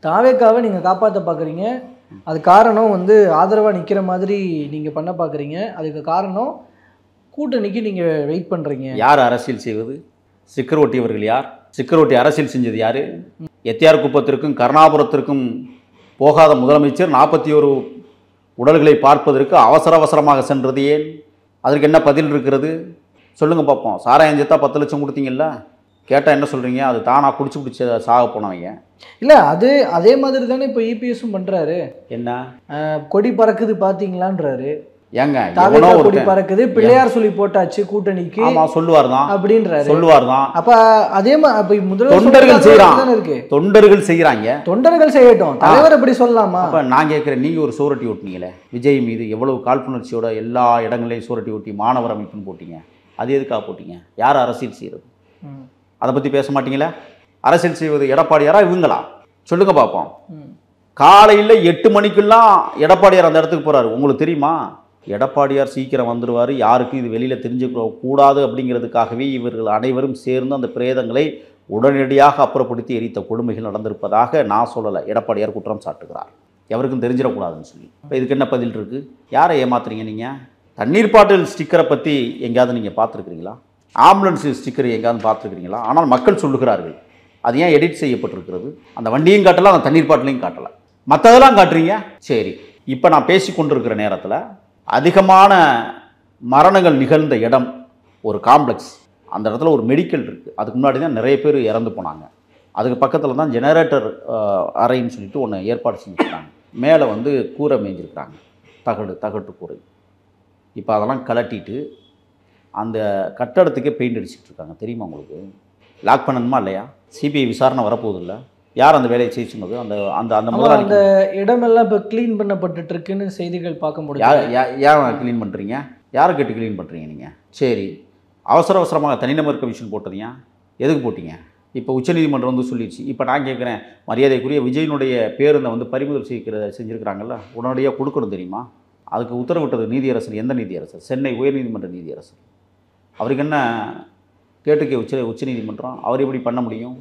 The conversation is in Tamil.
தாவேக்காவை நீங்க காப்பாற்ற பார்க்குறீங்க. அது காரணம் வந்து ஆதரவா நிக்கிற மாதிரி நீங்க பண்ண பார்க்குறீங்க. அதுக்கு காரணம் கூட்டணிக்கு நீங்க வெயிட் பண்றீங்க. யார் அரசியல் செய்வது? சிக்கரோட்டி அவர்கள் யார்? சிக்கரோட்டி அரசியல் செஞ்சது யாரு? எத்தியார் குப்பத்திற்கும் கருணாபுரத்திற்கும் போகாத முதலமைச்சர் 41 உடல்களை பார்ப்பதற்கு அவசரமாக சென்றது ஏன்? அதற்கு என்ன பதில் இருக்கிறது? சொல்லுங்க பார்ப்போம். சாராயம் செத்தா 10 லட்சம் கொடுத்தீங்கல்ல, கேட்டால் என்ன சொல்கிறீங்க? அது தானா குடிச்சு பிடிச்ச சாக போனவங்க. இல்லை, அதே மாதிரி தானே இப்போ இபிஎஸும் பண்ணுறாரு. என்ன கொடி பறக்குது பார்த்தீங்களான்றாரு. ஏங்க தாவேக்கா கொடி பறக்குது, பிள்ளையார் சொல்லி போட்டாச்சு கூட்டணிக்கு. ஆமாம் சொல்லுவார் தான் அப்படின்றாரு. சொல்லுவார் தான். அப்போ அதே மாதிரி தொண்டர்கள் செய்கிறாங்க, தொண்டர்கள் செய்கிறாங்க. தொண்டர்கள் செய்யட்டும், தலைவர் அப்படி சொல்லலாமா? அப்போ நான் கேட்குறேன், நீங்கள் ஒரு சூரட்டி ஓட்டினீங்களே விஜய் மீது, எவ்வளவு காழ்ப்புணர்ச்சியோட எல்லா இடங்களையும் சூரட்டி ஓட்டி மாணவர் அமைப்புன்னு போட்டிங்க. அது எதுக்காக போட்டிங்க? யார் அரசியல் செய்கிறது? அதை பற்றி பேச மாட்டீங்களா? அரசியல் செய்வது எடப்பாடியாரா இவங்களா? சொல்லுங்க பார்ப்போம். காலையில் 8 மணிக்கெல்லாம் எடப்பாடியார் அந்த இடத்துக்கு போகிறாரு. உங்களுக்கு தெரியுமா? எடப்பாடியார் சீக்கிரம் வந்துடுவார், யாருக்கும் இது வெளியில் தெரிஞ்சுக்க கூடாது அப்படிங்கிறதுக்காகவே இவர்கள் அனைவரும் சேர்ந்து அந்த பிரேதங்களை உடனடியாக அப்புறப்படுத்தி எரித்த கொடுமைகள் நடந்திருப்பதாக நான் சொல்லலை, எடப்பாடியார் குற்றம் சாட்டுகிறார். எவருக்கும் தெரிஞ்சிடக்கூடாதுன்னு சொல்லி. இப்போ இதுக்கு என்ன பதில் இருக்குது? யாரை ஏமாத்துறீங்க நீங்கள்? தண்ணீர் பாட்டில் ஸ்டிக்கரை பற்றி எங்கேயாவது நீங்கள் பார்த்துருக்கிறீங்களா? ஆம்புலன்ஸ் ஸ்டிக்கர் எங்கேயாவது பார்த்துருக்கிறீங்களா? ஆனால் மக்கள் சொல்லுகிறார்கள் அது ஏன் எடிட் செய்யப்பட்டிருக்கிறது? அந்த வண்டியும் காட்டலை, அந்த தண்ணீர் பாட்டிலையும் காட்டலை, மற்றதெல்லாம் காட்டுறீங்க. சரி, இப்போ நான் பேசி கொண்டிருக்கிற நேரத்தில் அதிகமான மரணங்கள் நிகழ்ந்த இடம் ஒரு காம்ப்ளெக்ஸ். அந்த இடத்துல ஒரு மெடிக்கல் இருக்குது. அதுக்கு முன்னாடி தான் நிறைய பேர் இறந்து போனாங்க. அதுக்கு பக்கத்தில் தான் ஜெனரேட்டர் அறைன்னு சொல்லிட்டு ஒன்று ஏற்பாடு செஞ்சுருக்காங்க. மேலே வந்து கூரை மேய்ஞ்சிருக்கிறாங்க, தகட்டு கூரை. இப்போ அதெல்லாம் கலட்டிட்டு அந்த கட்டடத்துக்கே பெயிண்ட் அடிச்சுட்டு இருக்காங்க. தெரியுமா உங்களுக்கு? லாக் பண்ணணுமா இல்லையா? சிபிஐ விசாரணை வரப்போகுது இல்லை? யார் அந்த வேலையை செய்ய சொன்னது? அந்த அந்த அந்த முதலாளி. அந்த இடமெல்லாம் இப்போ க்ளீன் பண்ணப்பட்டு இருக்குன்னு செய்திகள் பார்க்க முடியும். யார் க்ளீன் பண்ணுறீங்க? யாரை கேட்டு க்ளீன் பண்ணுறீங்க நீங்கள்? சரி, அவசரமாக தனிநபர் கமிஷன் போட்டதையா? எதுக்கு போட்டீங்க? இப்போ உச்சநீதிமன்றம் வந்து சொல்லிடுச்சு. இப்போ நான் கேட்குறேன், மரியாதைக்குரிய விஜயனுடைய பேருந்தை வந்து பறிமுதல் செஞ்சுருக்கிறாங்கல்ல, உடனடியாக கொடுக்கணும் தெரியுமா? அதுக்கு உத்தரவிட்டது நீதியரசர். எந்த நீதியரசர்? சென்னை உயர்நீதிமன்ற நீதியரசர். அவருக்கு என்ன கேட்டுக்கே உச்சநீதிமன்றம்? அவர் எப்படி பண்ண முடியும்?